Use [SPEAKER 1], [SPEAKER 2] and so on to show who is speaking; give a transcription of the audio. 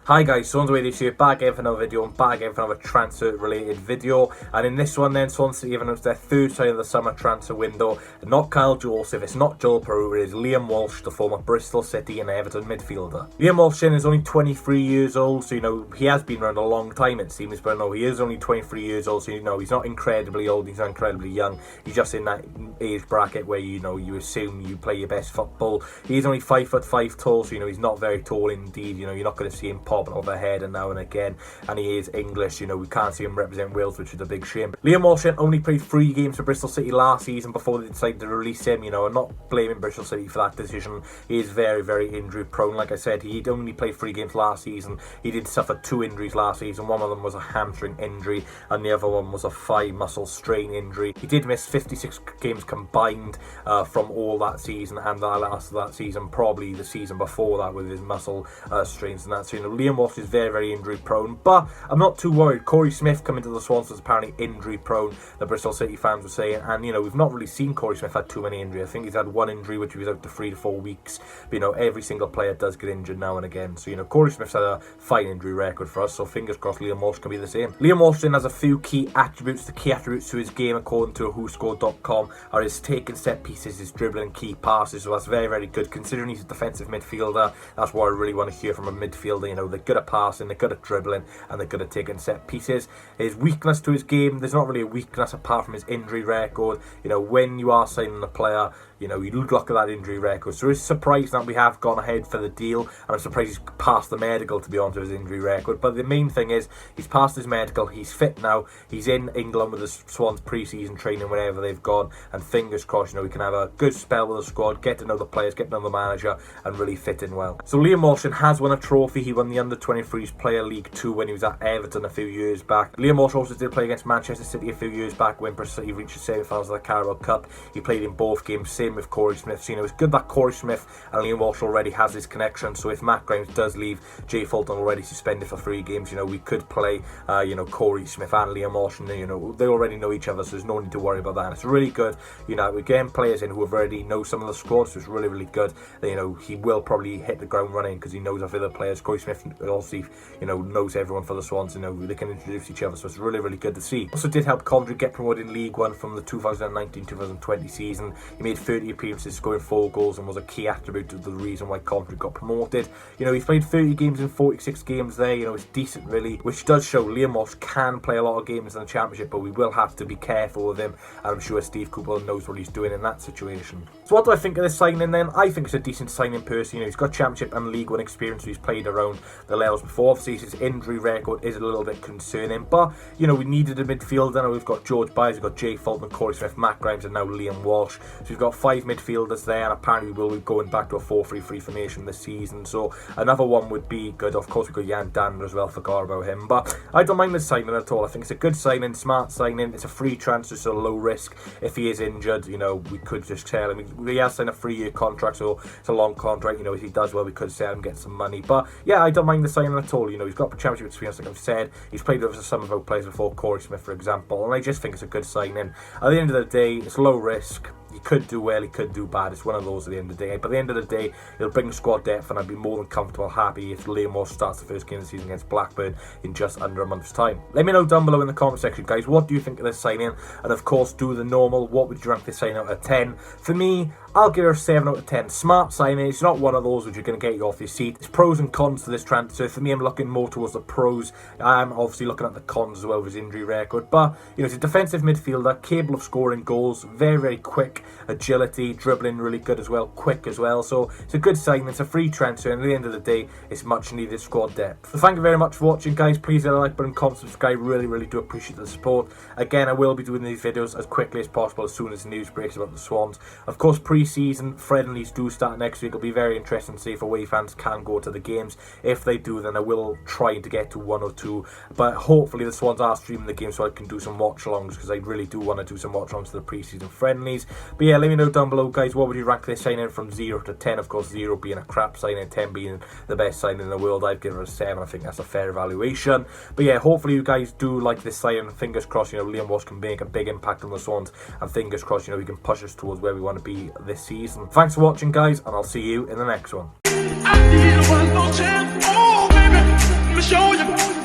[SPEAKER 1] Hi guys, Swans this here, back again for another video and back again for another transfer related video. And in this one then, Swansea City have announced their third signing of the summer transfer window. Not Kyle Joseph, it's not Joel Pereira, it is Liam Walsh, the former Bristol City and Everton midfielder. Liam Walsh is only 23 years old, so he has been around a long time it seems, but no, he is only 23 years old, so he's not incredibly old, he's not incredibly young. He's just in that age bracket where you assume you play your best football. He's only 5'5" tall, so he's not very tall indeed. You're not going to see him popping over a head and now and again, and he is English. We can't see him represent Wales, which is a big shame. Liam Walsh only played 3 games for Bristol City last season before they decided to release him. I'm not blaming Bristol City for that decision. He is very, very injury prone. Like I said, he only played 3 games last season. He did suffer 2 injuries last season. One of them was a hamstring injury and the other one was a thigh muscle strain injury. He did miss 56 games combined from all that season and the last of that season, probably the season before that with his muscle strains and that. So Liam Walsh is very, very injury prone, but I'm not too worried. Corey Smith coming to the Swans was apparently injury prone, the Bristol City fans were saying, and we've not really seen Corey Smith had too many injuries. I think he's had 1 injury which he was out to 3 to 4 weeks, but every single player does get injured now and again. So Corey Smith's had a fine injury record for us, so fingers crossed Liam Walsh can be the same. Liam Walsh has a few key attributes. The key attributes to his game according to WhoScored.com are his taking set pieces, his dribbling, key passes, so that's very, very good considering he's a defensive midfielder. That's what I really want to hear from a midfielder. They're good at passing, they're good at dribbling, and they're good at taking set pieces. His weakness to his game, there's not really a weakness apart from his injury record. When you are signing a player, you look at that injury record. So it's surprising that we have gone ahead for the deal, and I'm surprised he's passed the medical, to be honest, with his injury record. But the main thing is he's passed his medical, he's fit now, he's in England with the Swans pre-season training whenever they've gone, and fingers crossed we can have a good spell with the squad, get to know the players, get to know the manager, and really fit in well. So Liam Walsh has won a trophy. He won the Under-23s Player League 2 when he was at Everton a few years back. Liam Walsh also did play against Manchester City a few years back when Bristol City reached the semi-finals of the Carabao Cup. He played in both games, same with Corey Smith. So it's good that Corey Smith and Liam Walsh already has this connection, so if Matt Grimes does leave, Jay Fulton already suspended for 3 games, we could play Corey Smith and Liam Walsh, and they already know each other, so there's no need to worry about that. And it's really good, we're getting players in who have already know some of the squad, so it's really, really good. He will probably hit the ground running because he knows of other players. Corey Smith obviously knows everyone for the Swans, they can introduce each other, so it's really, really good to see. Also did help Coventry get promoted in League 1 from the 2019-2020 season. He made 30 appearances, scoring 4 goals, and was a key attribute to the reason why Coventry got promoted. He's played 30 games in 46 games there. It's decent really, which does show Liam Walsh can play a lot of games in the Championship, but we will have to be careful with him, and I'm sure Steve Cooper knows what he's doing in that situation. So what do I think of this signing then? I think it's a decent signing personally. He's got Championship and League 1 experience, so he's played around the levels before. Obviously his injury record is a little bit concerning, but we needed a midfielder. Now we've got George Byers, we've got Jay Fulton, Corey Smith, Matt Grimes, and now Liam Walsh. So we've got 5 midfielders there, and apparently we'll be going back to a 4-3-3 formation this season, so another one would be good. Of course we've got Jan Danner as well, forgot about him, but I don't mind this signing at all. I think it's a good signing, smart signing. It's a free transfer, so low risk. If he is injured, we could just sell him. He has signed a 3-year contract, so it's a long contract. If he does well, we could sell him, get some money. But yeah, I don't mind the signing at all. He's got Championship experience, like I've said. He's played with some of our players before, Corey Smith for example, and I just think it's a good signing. At the end of the day, it's low risk. He could do well, he could do bad. It's one of those at the end of the day. But at the end of the day, he'll bring squad depth, and I'd be more than comfortable, happy if Liam Walsh starts the first game of the season against Blackburn in just under a month's time. Let me know down below in the comment section, guys, what do you think of this signing? And of course, do the normal. What would you rank this signing out of 10? For me, I'll give it a 7 out of 10. Smart signing. It's not one of those which are going to get you off your seat. There's pros and cons to this transfer. For me, I'm looking more towards the pros. I'm obviously looking at the cons as well with his injury record. But, he's a defensive midfielder, capable of scoring goals, very, very quick, agility, dribbling really good as well, quick as well. So it's a good signing. It's a free transfer, and at the end of the day, it's much needed squad depth. So thank you very much for watching, guys. Please hit the like button, comment, subscribe. Really, really do appreciate the support. Again, I will be doing these videos as quickly as possible as soon as the news breaks about the Swans. Of course, pre-season friendlies do start next week. It'll be very interesting to see if away fans can go to the games. If they do, then I will try to get to 1 or 2, but hopefully the Swans are streaming the game so I can do some watch-alongs, because I really do want to do some watch-alongs to the pre-season friendlies. But yeah, let me know down below, guys, what would you rank this signing from 0 to 10? Of course, 0 being a crap signing, 10 being the best signing in the world. I'd give it a 7. I think that's a fair evaluation. But yeah, hopefully you guys do like this signing. Fingers crossed, Liam Walsh can make a big impact on the Swans, and fingers crossed, he can push us towards where we want to be this season. Thanks for watching, guys, and I'll see you in the next one.
[SPEAKER 2] me show you.